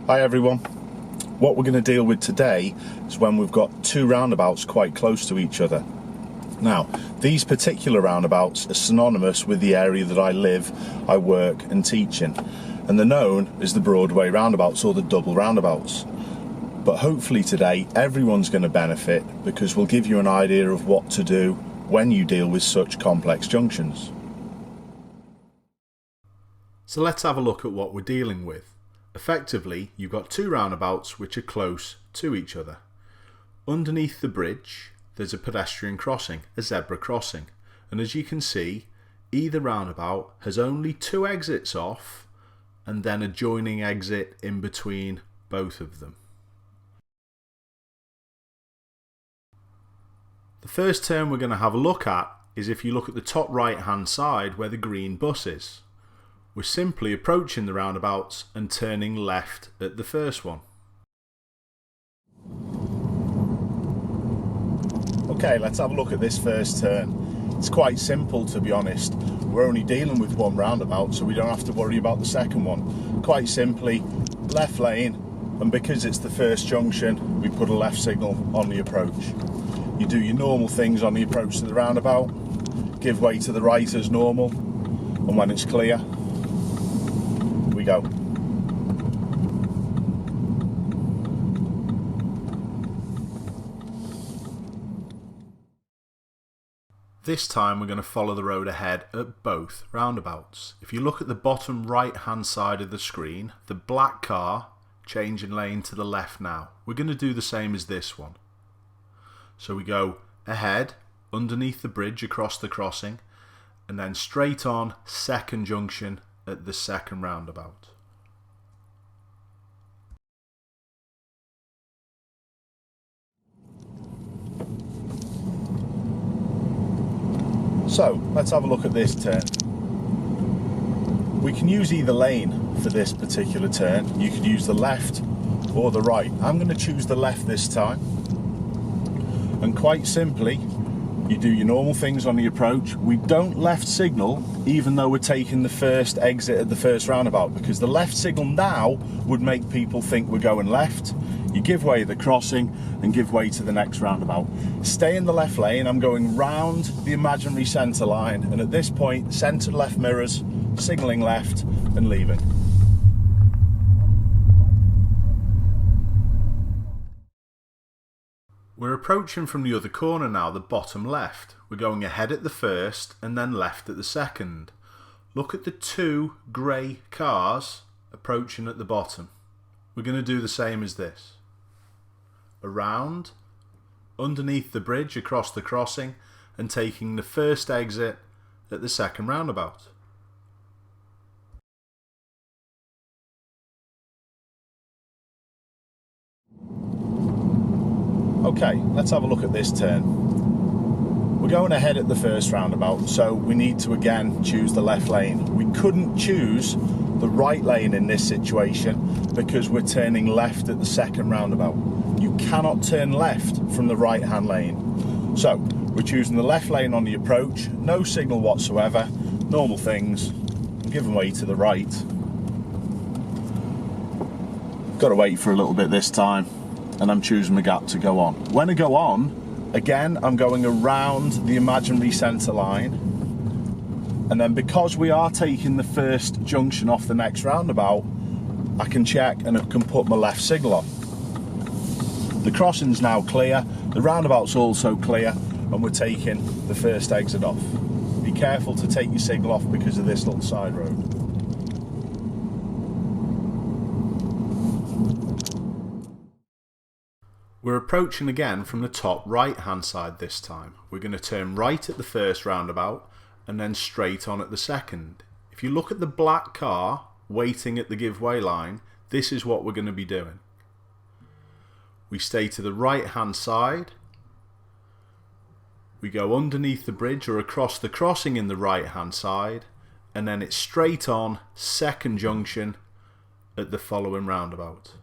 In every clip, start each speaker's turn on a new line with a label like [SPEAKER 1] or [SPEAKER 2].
[SPEAKER 1] Hi everyone. What we're going to deal with today is when we've got two roundabouts quite close to each other. Now, these particular roundabouts are synonymous with the area that I live, I work and teach in, and they're known as the Broadway roundabouts or the double roundabouts. But hopefully today everyone's going to benefit because we'll give you an idea of what to do when you deal with such complex junctions.
[SPEAKER 2] So let's have a look at what we're dealing with. Effectively, you've got two roundabouts which are close to each other. Underneath the bridge, there's a pedestrian crossing, a zebra crossing, and as you can see, either roundabout has only two exits off and then a joining exit in between both of them. The first turn we're going to have a look at is if you look at the top right hand side where the green bus is. We're simply approaching the roundabouts and turning left at the first one.
[SPEAKER 1] Okay, let's have a look at this first turn. It's quite simple, to be honest. We're only dealing with one roundabout, so we don't have to worry about the second one. Quite simply, left lane, and because it's the first junction, we put a left signal on the approach. You do your normal things on the approach to the roundabout, give way to the right as normal, and when it's clear, we go.
[SPEAKER 2] This time we're going to follow the road ahead at both roundabouts. If you look at the bottom right hand side of the screen, the black car changing lane to the left now. We're going to do the same as this one. So we go ahead, underneath the bridge across the crossing, and then straight on second junction at the second roundabout.
[SPEAKER 1] So, let's have a look at this turn. We can use either lane for this particular turn. You could use the left or the right. I'm going to choose the left this time. And quite simply, you do your normal things on the approach. We don't left signal even though we're taking the first exit at the first roundabout, because the left signal now would make people think we're going left. You give way to the crossing and give way to the next roundabout. Stay in the left lane. I'm going round the imaginary centre line, and at this point, centre left mirrors, signalling left and leaving.
[SPEAKER 2] We're approaching from the other corner now, the bottom left. We're going ahead at the first and then left at the second. Look at the two grey cars approaching at the bottom. We're going to do the same as this. Around, underneath the bridge across the crossing, and taking the first exit at the second roundabout.
[SPEAKER 1] Okay, let's have a look at this turn. We're going ahead at the first roundabout, so we need to again choose the left lane. We couldn't choose the right lane in this situation because we're turning left at the second roundabout. You cannot turn left from the right hand lane. So we're choosing the left lane on the approach, no signal whatsoever, normal things, and giving way to the right. Got to wait for a little bit this time, and I'm choosing the gap to go on. When I go on, again, I'm going around the imaginary centre line, and then because we are taking the first junction off the next roundabout, I can check and I can put my left signal on. The crossing's now clear, the roundabout's also clear, and we're taking the first exit off. Be careful to take your signal off because of this little side road.
[SPEAKER 2] We're approaching again from the top right hand side this time. We're going to turn right at the first roundabout and then straight on at the second. If you look at the black car waiting at the give way line, this is what we're going to be doing. We stay to the right hand side. We go underneath the bridge or across the crossing in the right hand side, and then it's straight on second junction at the following roundabout.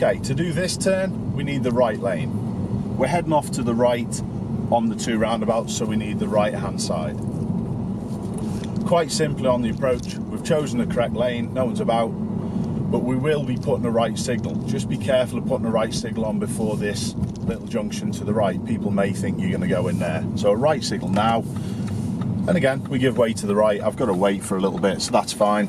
[SPEAKER 1] Okay, to do this turn, we need the right lane. We're heading off to the right on the two roundabouts, so we need the right hand side. Quite simply on the approach, we've chosen the correct lane, no one's about, but we will be putting a right signal. Just be careful of putting a right signal on before this little junction to the right. People may think you're going to go in there. So a right signal now, and again, we give way to the right. I've got to wait for a little bit, so that's fine.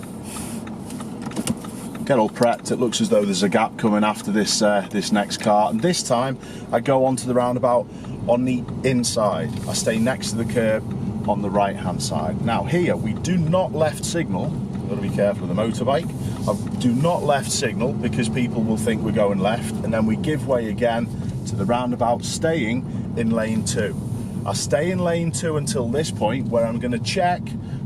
[SPEAKER 1] Get all prepped. It looks as though there's a gap coming after this this next car, and this time I go onto the roundabout on the inside. I stay next to the curb on the right hand side. Now here we do not left signal. Got to be careful of the motorbike. I do not left signal because people will think we're going left, and then we give way again to the roundabout, staying in lane 2. I stay in lane 2 until this point where I'm going to check,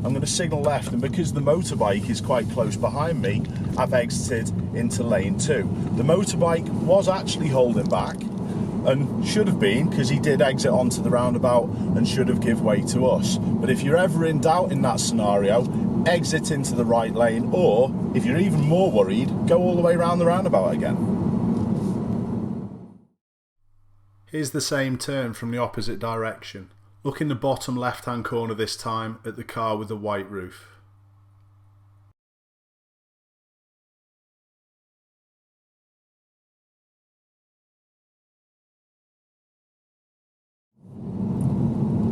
[SPEAKER 1] I'm going to signal left, and because the motorbike is quite close behind me, I've exited into lane 2. The motorbike was actually holding back, and should have been, because he did exit onto the roundabout and should have give way to us. But if you're ever in doubt in that scenario, exit into the right lane, or if you're even more worried, go all the way around the roundabout again.
[SPEAKER 2] Here's the same turn from the opposite direction. Look in the bottom left hand corner this time at the car with the white roof.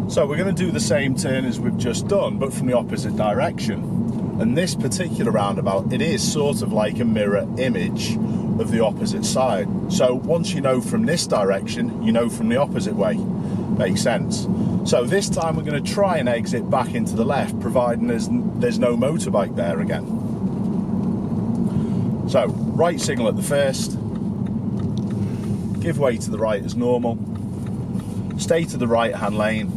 [SPEAKER 1] So we're going to do the same turn as we've just done, but from the opposite direction. And this particular roundabout, it is sort of like a mirror image of the opposite side. So once you know from this direction, you know from the opposite way. Makes sense. So this time we're going to try and exit back into the left, providing there's no motorbike there again. So right signal at the first, give way to the right as normal, stay to the right hand lane.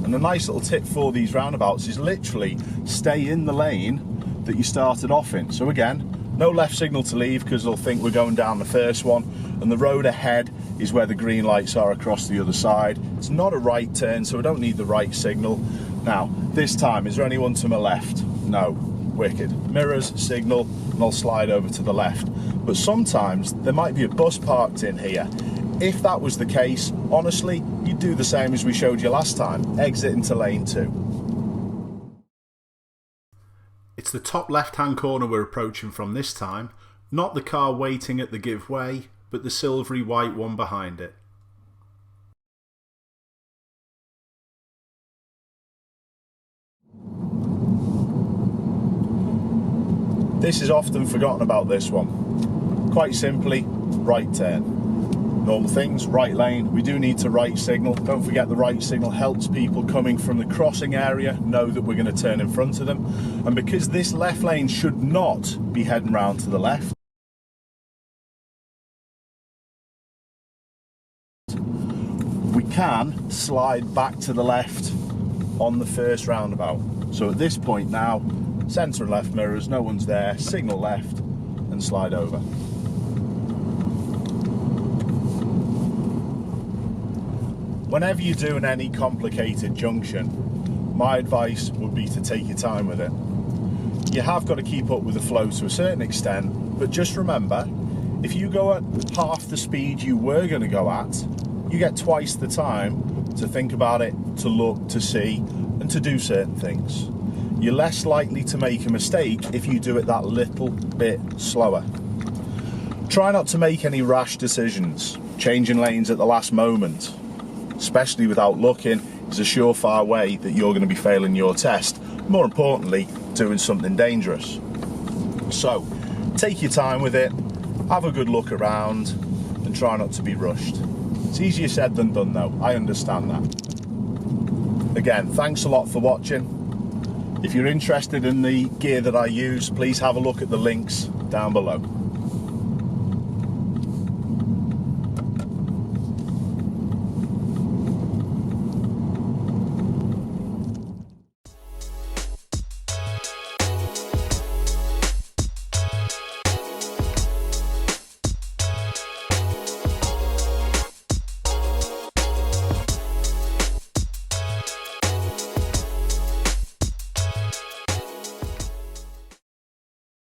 [SPEAKER 1] And a nice little tip for these roundabouts is literally stay in the lane that you started off in. So again, no left signal to leave because they'll think we're going down the first one, and the road ahead is where the green lights are across the other side. It's not a right turn, so we don't need the right signal. Now, this time, is there anyone to my left? No. Wicked. Mirrors, signal, and I'll slide over to the left. But sometimes there might be a bus parked in here. If that was the case, honestly, you'd do the same as we showed you last time. Exit into lane 2.
[SPEAKER 2] It's the top left hand corner we're approaching from this time, not the car waiting at the give way, but the silvery white one behind it.
[SPEAKER 1] This is often forgotten about, this one. Quite simply, right turn. Normal things, right lane, we do need to right signal. Don't forget the right signal helps people coming from the crossing area know that we're going to turn in front of them. And because this left lane should not be heading round to the left, we can slide back to the left on the first roundabout. So at this point now, centre and left mirrors, no one's there, signal left and slide over. Whenever you're doing any complicated junction, my advice would be to take your time with it. You have got to keep up with the flow to a certain extent, but just remember, if you go at half the speed you were going to go at, you get twice the time to think about it, to look, to see, and to do certain things. You're less likely to make a mistake if you do it that little bit slower. Try not to make any rash decisions. Changing lanes at the last moment, especially without looking, is a surefire way that you're going to be failing your test. More importantly, doing something dangerous. So, take your time with it, have a good look around, and try not to be rushed. It's easier said than done though, I understand that. Again, thanks a lot for watching. If you're interested in the gear that I use, please have a look at the links down below.